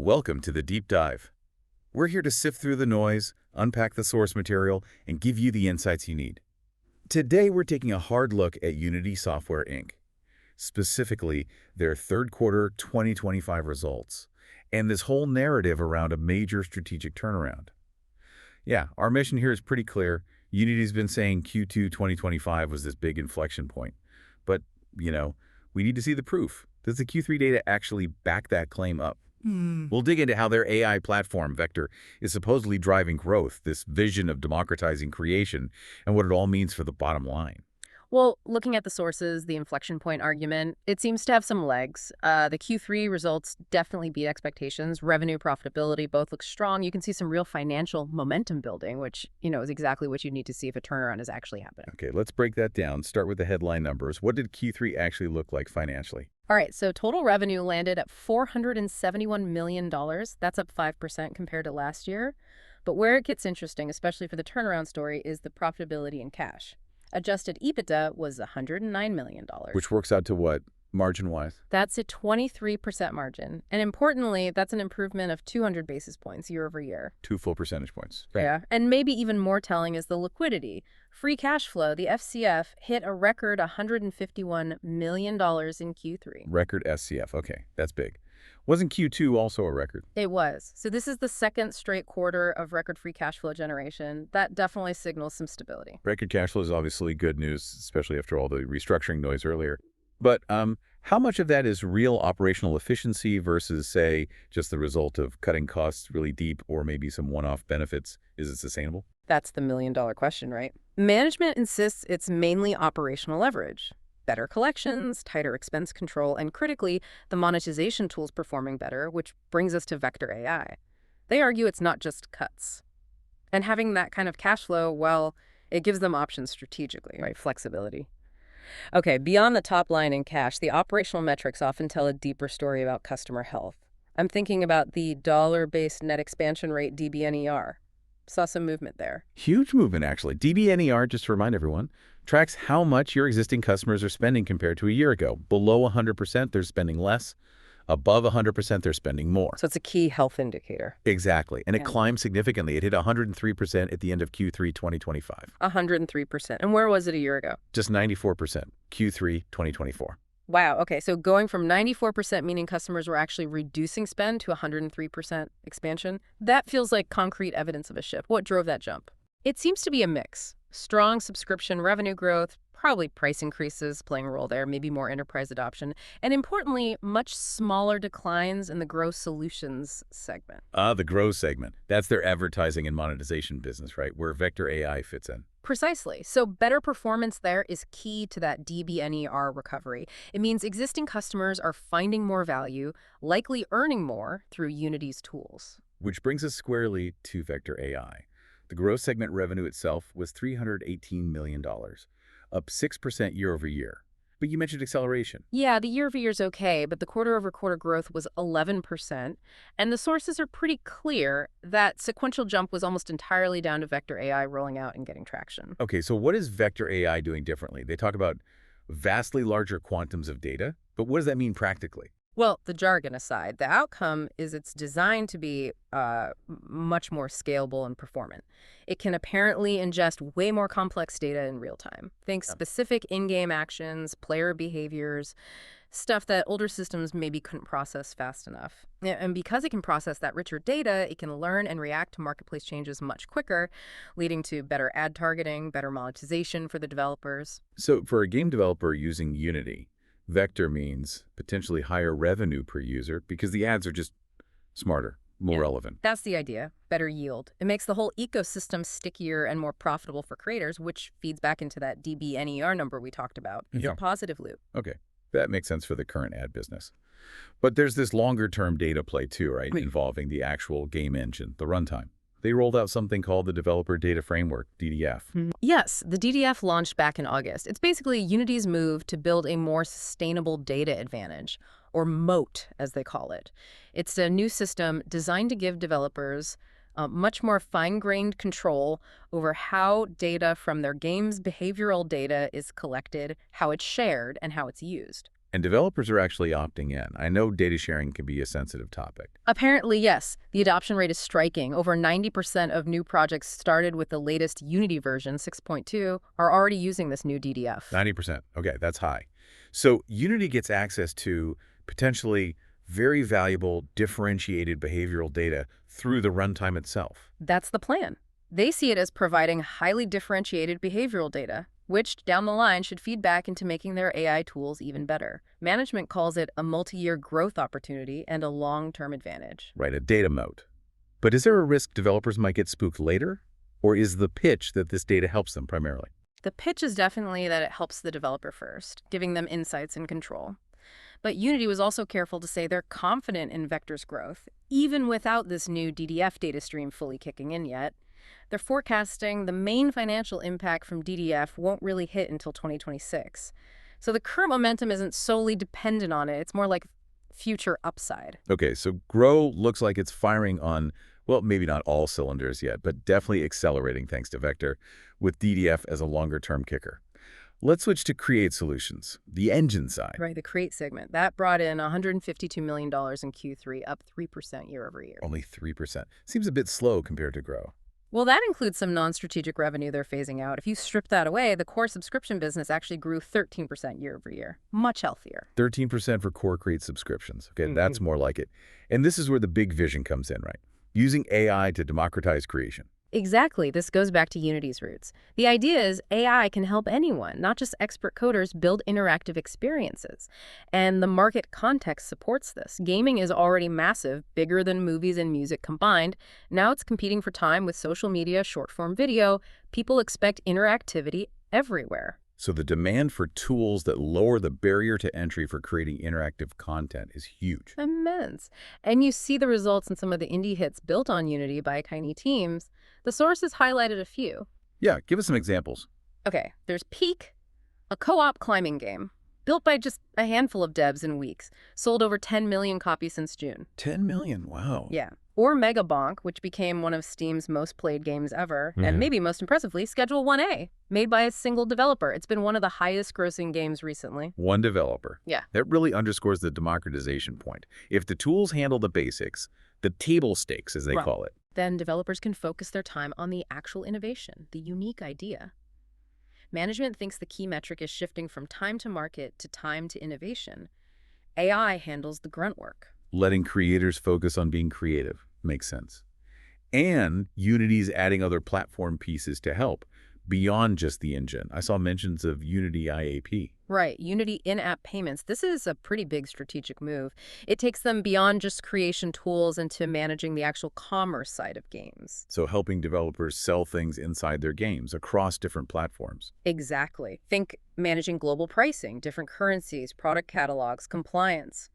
Welcome to the Deep Dive. We're here to sift through the noise, unpack the source material, and give you the insights you need. Today, we're taking a hard look at Unity Software, Inc., specifically their third quarter 2025 results, and this whole narrative around a major strategic turnaround. Yeah, our mission here is pretty clear. Unity's been saying Q2 2025 was this big inflection point. But, we need to see the proof. Does the Q3 data actually back that claim up? We'll dig into how their AI platform, Vector, is supposedly driving growth, this vision of democratizing creation, and what it all means for the bottom line. Well, looking at the sources, the inflection point argument, it seems to have some legs. The Q3 results definitely beat expectations. Revenue, profitability both look strong. You can see some real financial momentum building, which, is exactly what you need to see if a turnaround is actually happening. Okay, let's break that down. Start with the headline numbers. What did Q3 actually look like financially? All right, so total revenue landed at $471 million. That's up 5% compared to last year. But where it gets interesting, especially for the turnaround story, is the profitability in cash. Adjusted EBITDA was $109 million. Which works out to what, margin-wise? That's a 23% margin. And importantly, that's an improvement of 200 basis points year over year. 2 full percentage points. Right. Yeah, and maybe even more telling is the liquidity. Free cash flow, the FCF, hit a record $151 million in Q3. Record SCF. Okay, that's big. Wasn't Q2 also a record? It was. So this is the second straight quarter of record free cash flow generation. That definitely signals some stability. Record cash flow is obviously good news, especially after all the restructuring noise earlier. But how much of that is real operational efficiency versus, say, just the result of cutting costs really deep or maybe some one-off benefits? Is it sustainable? That's the million-dollar question, right? Management insists it's mainly operational leverage. Better collections, tighter expense control, and critically, the monetization tools performing better, which brings us to Vector AI. They argue it's not just cuts. And having that kind of cash flow, well, it gives them options strategically, right? Flexibility. Okay, beyond the top line in cash, the operational metrics often tell a deeper story about customer health. I'm thinking about the dollar-based net expansion rate, DBNER. Saw some movement there. Huge movement, actually. DBNER, just to remind everyone, tracks how much your existing customers are spending compared to a year ago. Below 100%, they're spending less. Above 100%, they're spending more. So it's a key health indicator. Exactly. And it climbed significantly. It hit 103% at the end of Q3 2025. 103%. And where was it a year ago? Just 94%, Q3 2024. Wow. Okay. So going from 94%, meaning customers were actually reducing spend, to 103% expansion, that feels like concrete evidence of a shift. What drove that jump? It seems to be a mix. Strong subscription revenue growth, probably price increases playing a role there, maybe more enterprise adoption, and importantly, much smaller declines in the growth solutions segment. The growth segment. That's their advertising and monetization business, right? Where Vector AI fits in. Precisely. So better performance there is key to that DBNER recovery. It means existing customers are finding more value, likely earning more through Unity's tools. Which brings us squarely to Vector AI. The growth segment revenue itself was $318 million, up 6% year over year. But you mentioned acceleration. Yeah, the year-over-year is okay, but the quarter-over-quarter growth was 11%. And the sources are pretty clear that sequential jump was almost entirely down to Vector AI rolling out and getting traction. Okay, so what is Vector AI doing differently? They talk about vastly larger quantums of data, but what does that mean practically? Well, the jargon aside, the outcome is it's designed to be much more scalable and performant. It can apparently ingest way more complex data in real time. Think specific in-game actions, player behaviors, stuff that older systems maybe couldn't process fast enough. And because it can process that richer data, it can learn and react to marketplace changes much quicker, leading to better ad targeting, better monetization for the developers. So for a game developer using Unity, Vector means potentially higher revenue per user because the ads are just smarter, more relevant. That's the idea. Better yield. It makes the whole ecosystem stickier and more profitable for creators, which feeds back into that DBNER number we talked about. It's a positive loop. Okay. That makes sense for the current ad business. But there's this longer-term data play too, right? Involving the actual game engine, the runtime. They rolled out something called the Developer Data Framework, DDF. Yes, the DDF launched back in August. It's basically Unity's move to build a more sustainable data advantage, or moat, as they call it. It's a new system designed to give developers much more fine-grained control over how data from their game's behavioral data is collected, how it's shared, and how it's used. And developers are actually opting in. I know data sharing can be a sensitive topic. Apparently, yes. The adoption rate is striking. Over 90% of new projects started with the latest Unity version, 6.2, are already using this new DDF. 90%. Okay, that's high. So Unity gets access to potentially very valuable differentiated behavioral data through the runtime itself. That's the plan. They see it as providing highly differentiated behavioral data, which down the line should feed back into making their AI tools even better. Management calls it a multi-year growth opportunity and a long-term advantage. Right, a data moat. But is there a risk developers might get spooked later? Or is the pitch that this data helps them primarily? The pitch is definitely that it helps the developer first, giving them insights and control. But Unity was also careful to say they're confident in Vector's growth, even without this new DDF data stream fully kicking in yet. They're forecasting the main financial impact from DDF won't really hit until 2026. So the current momentum isn't solely dependent on it. It's more like future upside. Okay, so Grow looks like it's firing on, well, maybe not all cylinders yet, but definitely accelerating thanks to Vector, with DDF as a longer-term kicker. Let's switch to Create Solutions, the engine side. Right, the Create segment. That brought in $152 million in Q3, up 3% year over year. Only 3%. Seems a bit slow compared to Grow. Well, that includes some non-strategic revenue they're phasing out. If you strip that away, the core subscription business actually grew 13% year over year. Much healthier. 13% for core Create subscriptions. Okay, that's more like it. And this is where the big vision comes in, right? Using AI to democratize creation. Exactly. This goes back to Unity's roots. The idea is AI can help anyone, not just expert coders, build interactive experiences. And the market context supports this. Gaming is already massive, bigger than movies and music combined. Now it's competing for time with social media, short-form video. People expect interactivity everywhere. So the demand for tools that lower the barrier to entry for creating interactive content is huge. Immense. And you see the results in some of the indie hits built on Unity by tiny teams. The sources highlighted a few. Yeah, give us some examples. Okay, there's Peak, a co-op climbing game, built by just a handful of devs in weeks, sold over 10 million copies since June. 10 million, wow. Yeah. Or Mega Bonk, which became one of Steam's most played games ever, and maybe most impressively, Schedule 1A, made by a single developer. It's been one of the highest grossing games recently. One developer. Yeah. That really underscores the democratization point. If the tools handle the basics, the table stakes, as they call it, then developers can focus their time on the actual innovation, the unique idea. Management thinks the key metric is shifting from time to market to time to innovation. AI handles the grunt work. letting creators focus on being creative. Makes sense. And Unity's adding other platform pieces to help beyond just the engine. I saw mentions of Unity IAP. Right, Unity in-app payments. This is a pretty big strategic move. It takes them beyond just creation tools into managing the actual commerce side of games. So helping developers sell things inside their games across different platforms. Exactly. Think managing global pricing, different currencies, product catalogs, compliance,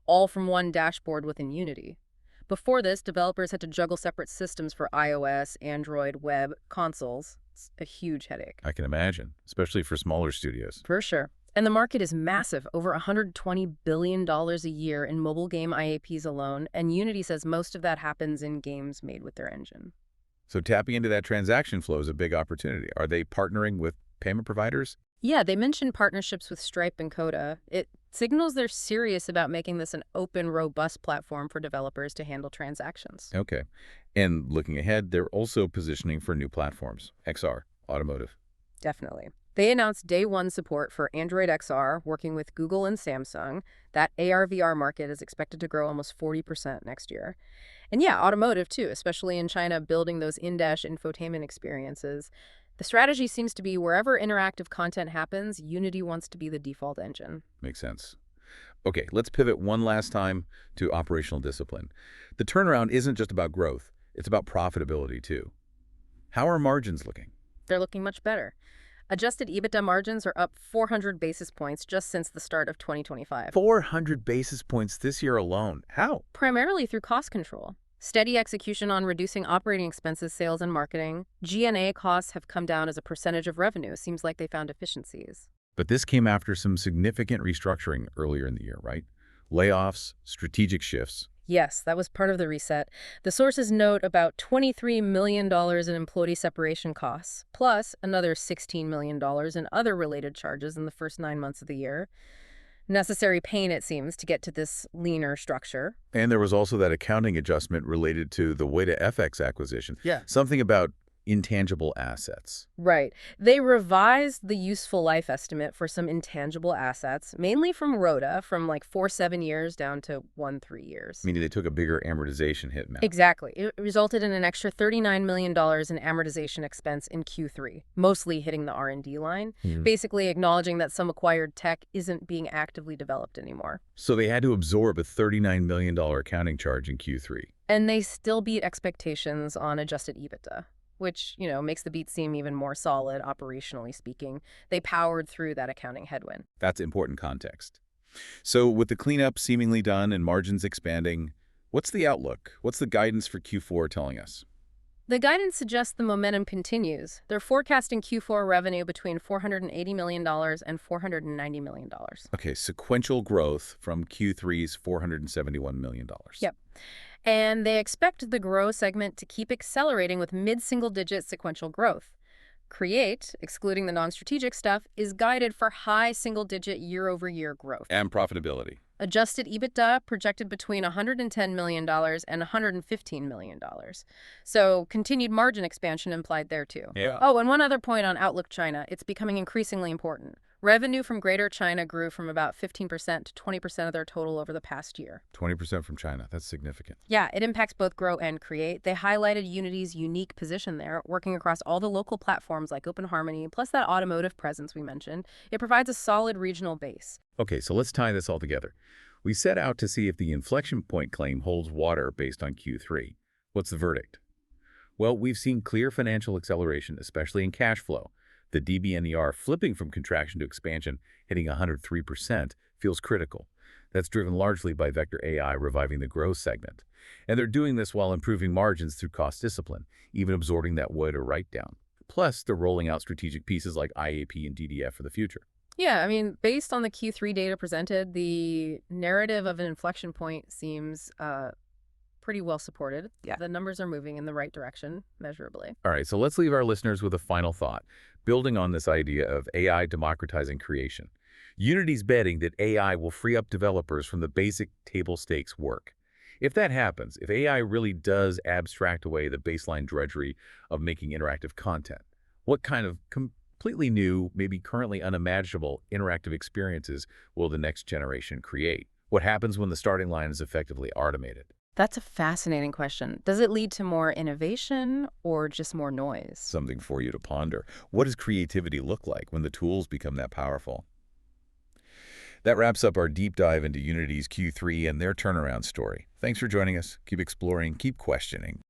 all from one dashboard within Unity. Before this, developers had to juggle separate systems for iOS, Android, web, consoles. It's a huge headache. I can imagine, especially for smaller studios. For sure. And the market is massive, over $120 billion a year in mobile game IAPs alone, and Unity says most of that happens in games made with their engine. So tapping into that transaction flow is a big opportunity. Are they partnering with payment providers? Yeah, they mentioned partnerships with Stripe and Coda. It signals they're serious about making this an open, robust platform for developers to handle transactions. Okay. And looking ahead, they're also positioning for new platforms, XR, automotive. Definitely. They announced day one support for Android XR, working with Google and Samsung. That AR/VR market is expected to grow almost 40% next year. And yeah, automotive too, especially in China, building those in-dash infotainment experiences. The strategy seems to be wherever interactive content happens, Unity wants to be the default engine. Makes sense. Okay, let's pivot one last time to operational discipline. The turnaround isn't just about growth, it's about profitability too. How are margins looking? They're looking much better. Adjusted EBITDA margins are up 400 basis points just since the start of 2025. 400 basis points this year alone. How? Primarily through cost control. Steady execution on reducing operating expenses, sales, and marketing. G&A costs have come down as a percentage of revenue. Seems like they found efficiencies. But this came after some significant restructuring earlier in the year, right? Layoffs, strategic shifts. Yes, that was part of the reset. The sources note about $23 million in employee separation costs, plus another $16 million in other related charges in the first 9 months of the year. Necessary pain, it seems, to get to this leaner structure. And there was also that accounting adjustment related to the Weta FX acquisition. Yeah. Something about intangible assets. Right. They revised the useful life estimate for some intangible assets, mainly from Rhoda, from like 4-7 years down to 1-3 years. Meaning they took a bigger amortization hit now. Exactly. It resulted in an extra $39 million in amortization expense in Q3, mostly hitting the R&D line, basically acknowledging that some acquired tech isn't being actively developed anymore. So they had to absorb a $39 million accounting charge in Q3. And they still beat expectations on adjusted EBITDA, which, makes the beat seem even more solid, operationally speaking. They powered through that accounting headwind. That's important context. So with the cleanup seemingly done and margins expanding, what's the outlook? What's the guidance for Q4 telling us? The guidance suggests the momentum continues. They're forecasting Q4 revenue between $480 million and $490 million. Okay, sequential growth from Q3's $471 million. Yep. And they expect the Grow segment to keep accelerating with mid-single-digit sequential growth. Create, excluding the non-strategic stuff, is guided for high single-digit year-over-year growth. And profitability. Adjusted EBITDA projected between $110 million and $115 million. So continued margin expansion implied there too. Yeah. Oh, and one other point on Outlook China. It's becoming increasingly important. Revenue from Greater China grew from about 15% to 20% of their total over the past year. 20% from China. That's significant. Yeah, it impacts both Grow and Create. They highlighted Unity's unique position there, working across all the local platforms like OpenHarmony, plus that automotive presence we mentioned. It provides a solid regional base. Okay, so let's tie this all together. We set out to see if the inflection point claim holds water based on Q3. What's the verdict? Well, we've seen clear financial acceleration, especially in cash flow. The DBNER flipping from contraction to expansion, hitting 103%, feels critical. That's driven largely by Vector AI reviving the growth segment. And they're doing this while improving margins through cost discipline, even absorbing that Weta write-down. Plus, they're rolling out strategic pieces like IAP and DDF for the future. Yeah, based on the Q3 data presented, the narrative of an inflection point seems pretty well supported. Yeah. The numbers are moving in the right direction, measurably. All right, so let's leave our listeners with a final thought, building on this idea of AI democratizing creation. Unity's betting that AI will free up developers from the basic table stakes work. If that happens, if AI really does abstract away the baseline drudgery of making interactive content, what kind of completely new, maybe currently unimaginable interactive experiences will the next generation create? What happens when the starting line is effectively automated? That's a fascinating question. Does it lead to more innovation or just more noise? Something for you to ponder. What does creativity look like when the tools become that powerful? That wraps up our deep dive into Unity's Q3 and their turnaround story. Thanks for joining us. Keep exploring, keep questioning.